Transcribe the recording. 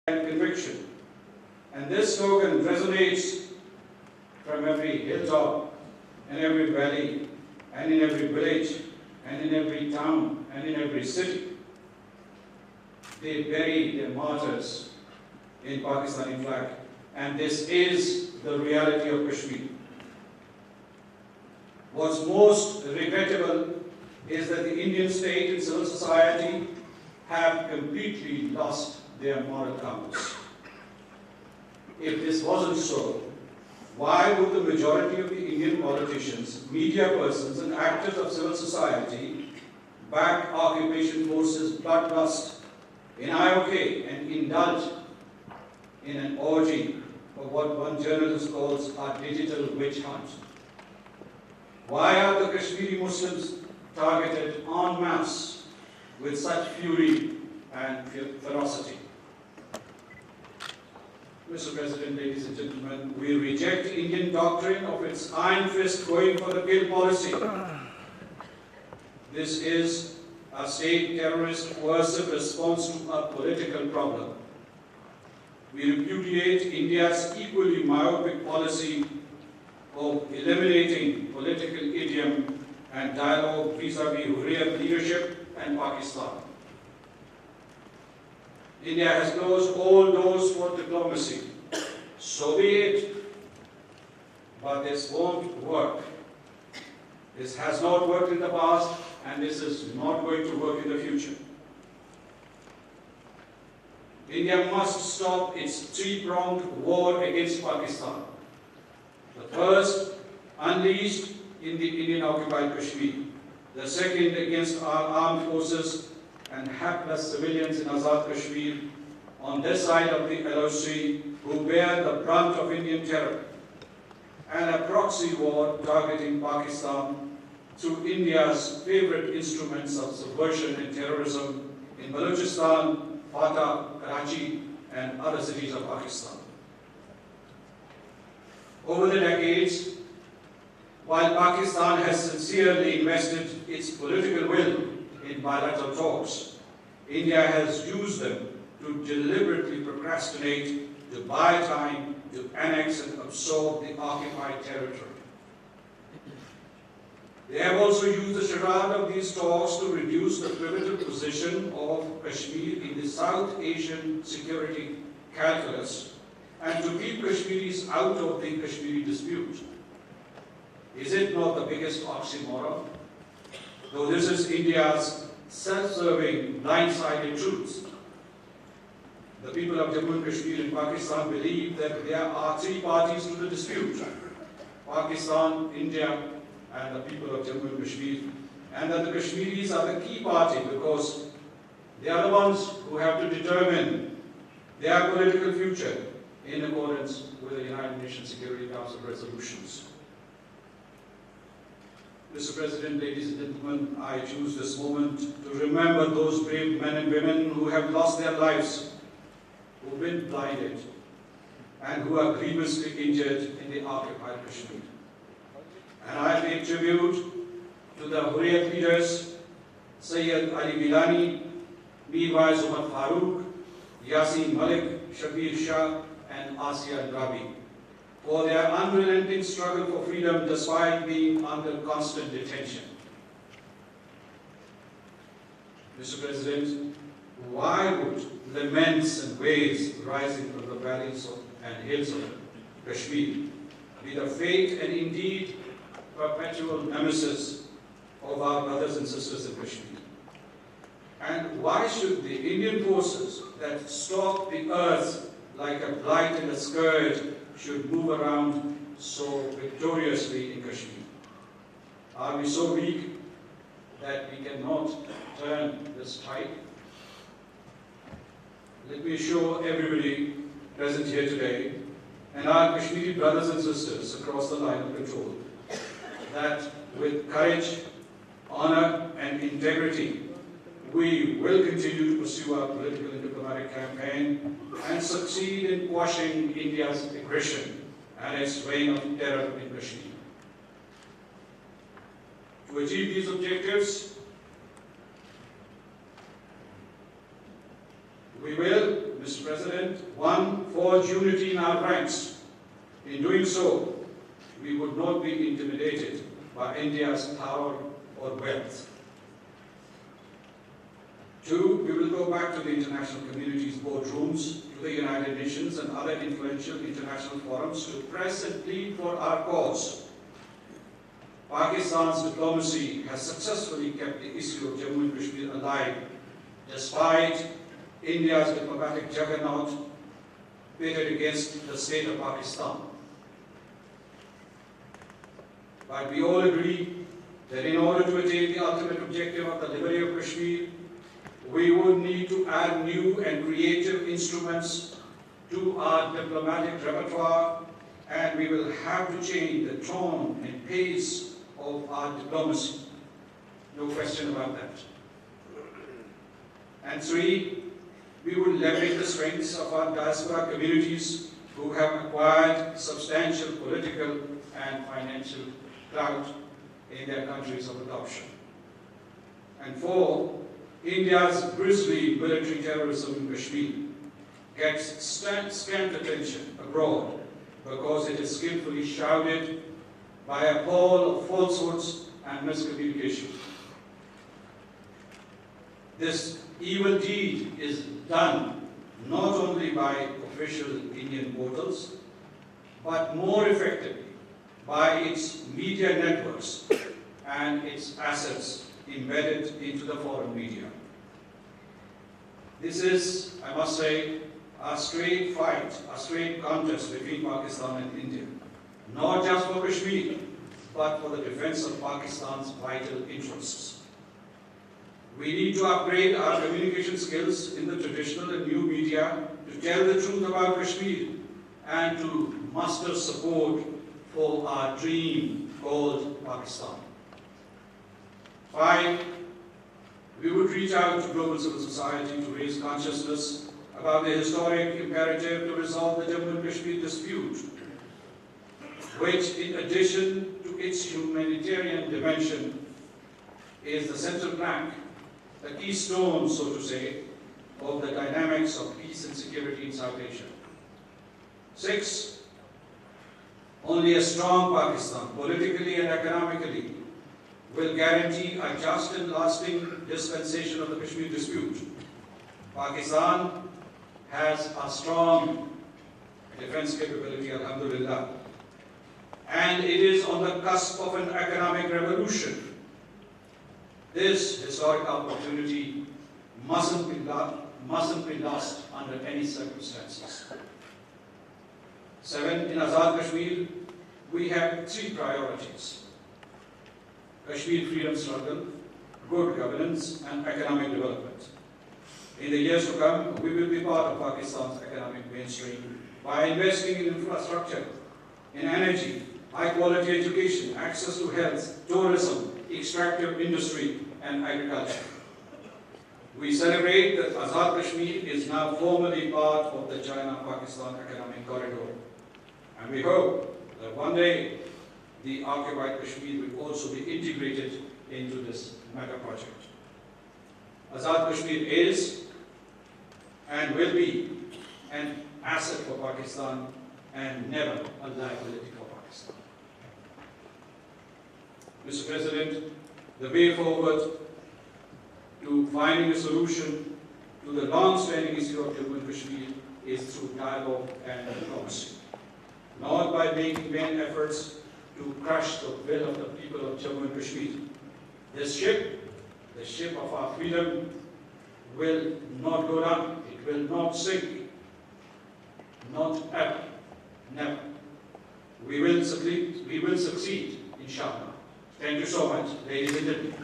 and conviction. And this slogan resonates from every hilltop and every valley and in every village and in every town and in every city. They bury their martyrs in Pakistani flag, and this is the reality of Kashmir. What's most regrettable is that the Indian state and civil society have completely lost their moral compass. If this wasn't so, why would the majority of the Indian politicians, media persons and actors of civil society back occupation forces' bloodlust in AJK and indulge in an orgy of what one journalist calls a digital witch hunt? Why are the Kashmiri Muslims targeted en masse with such fury and ferocity? Mr. President, ladies and gentlemen, we reject the Indian doctrine of its iron fist going for the kill policy. This is a state terrorist coercive response to a political problem. We repudiate India's equally myopic policy of eliminating political idiom and dialogue vis-à-vis Hurriyat leadership and Pakistan. India has closed all doors for diplomacy. So be it. But this won't work. This has not worked in the past, and this is not going to work in the future. India must stop its three-pronged war against Pakistan. The first, unleashed in the Indian-occupied Kashmir. The second, against our armed forces and hapless civilians in Azad Kashmir on this side of the LOC who bear the brunt of Indian terror. And a proxy war targeting Pakistan through India's favorite instruments of subversion and terrorism in Balochistan, Fatah, Karachi, and other cities of Pakistan. Over the decades, while Pakistan has sincerely invested its political will in bilateral talks, India has used them to deliberately procrastinate, to buy time, to annex and absorb the occupied territory. They have also used the charade of these talks to reduce the pivotal position of Kashmir in the South Asian security calculus and to keep Kashmiris out of the Kashmiri dispute. Is it not the biggest oxymoron? Though this is India's self-serving, blind-sided truth. The people of Jammu and Kashmir in Pakistan believe that there are three parties to the dispute: Pakistan, India, and the people of Jammu and Kashmir, and that the Kashmiris are the key party because they are the ones who have to determine their political future in accordance with the United Nations Security Council resolutions. Mr. President, ladies and gentlemen, I choose this moment to remember those brave men and women who have lost their lives, who've been blinded, and who are grievously injured in the occupied Kashmir. And I pay tribute to the Hurriyat leaders, Sayyid Ali Gilani, Mirwais Umar Farooq, Yasin Malik, Shabir Shah, and Asiya Rabi, for their unrelenting struggle for freedom despite being under constant detention. Mr. President, why would laments and wails rising from the valleys and hills of Kashmir be the fate and indeed perpetual nemesis of our brothers and sisters in Kashmir? And why should the Indian forces that stalk the earth like a blight and a scourge should move around so victoriously in Kashmir? Are we so weak that we cannot turn this tide? Let me assure everybody present here today and our Kashmiri brothers and sisters across the line of control that with courage, honor, and integrity, we will continue to pursue our political and diplomatic campaign and succeed in quashing India's aggression and its reign of terror in Kashmir. To achieve these objectives, we will, Mr. President, one, forge unity in our ranks. In doing so, we would not be intimidated by India's power or wealth. Two, we will go back to the international community's boardrooms, to the United Nations and other influential international forums to press and plead for our cause. Pakistan's diplomacy has successfully kept the issue of Jammu and Kashmir alive, despite India's diplomatic juggernaut pitted against the state of Pakistan. But we all agree that in order to attain the ultimate objective of the liberty of Kashmir, we would need to add new and creative instruments to our diplomatic repertoire, and we will have to change the tone and pace of our diplomacy. No question about that. And three, we would leverage the strengths of our diaspora communities who have acquired substantial political and financial clout in their countries of adoption. And four, India's grisly military terrorism in Kashmir gets scant attention abroad because it is skillfully shrouded by a pall of falsehoods and miscommunication. This evil deed is done not only by official Indian portals, but more effectively by its media networks and its assets embedded into the foreign media. This is, I must say, a straight fight, a straight contest between Pakistan and India, not just for Kashmir, but for the defense of Pakistan's vital interests. We need to upgrade our communication skills in the traditional and new media to tell the truth about Kashmir and to muster support for our dream called Pakistan. Five, we would reach out to global civil society to raise consciousness about the historic imperative to resolve the Jammu and Kashmir dispute, which, in addition to its humanitarian dimension, is the central plank, the keystone, so to say, of the dynamics of peace and security in South Asia. Six, only a strong Pakistan, politically and economically, will guarantee a just and lasting dispensation of the Kashmir dispute. Pakistan has a strong defense capability, alhamdulillah, and it is on the cusp of an economic revolution. This historic opportunity mustn't be lost under any circumstances. Seven, in Azad Kashmir, we have three priorities: Kashmir freedom struggle, good governance, and economic development. In the years to come, we will be part of Pakistan's economic mainstream by investing in infrastructure, in energy, high-quality education, access to health, tourism, extractive industry, and agriculture. We celebrate that Azad Kashmir is now formally part of the China-Pakistan economic corridor. And we hope that one day the occupied Kashmir will also be integrated into this mega project. Azad Kashmir is and will be an asset for Pakistan and never a liability for Pakistan. Mr. President, the way forward to finding a solution to the long-standing issue of Jammu and Kashmir is through dialogue and diplomacy, not by making vain efforts to crush the will of the people of Jammu and Kashmir. This ship, the ship of our freedom, will not go down. It will not sink. Not ever. Never. We will succeed, inshallah. Thank you so much, ladies and gentlemen.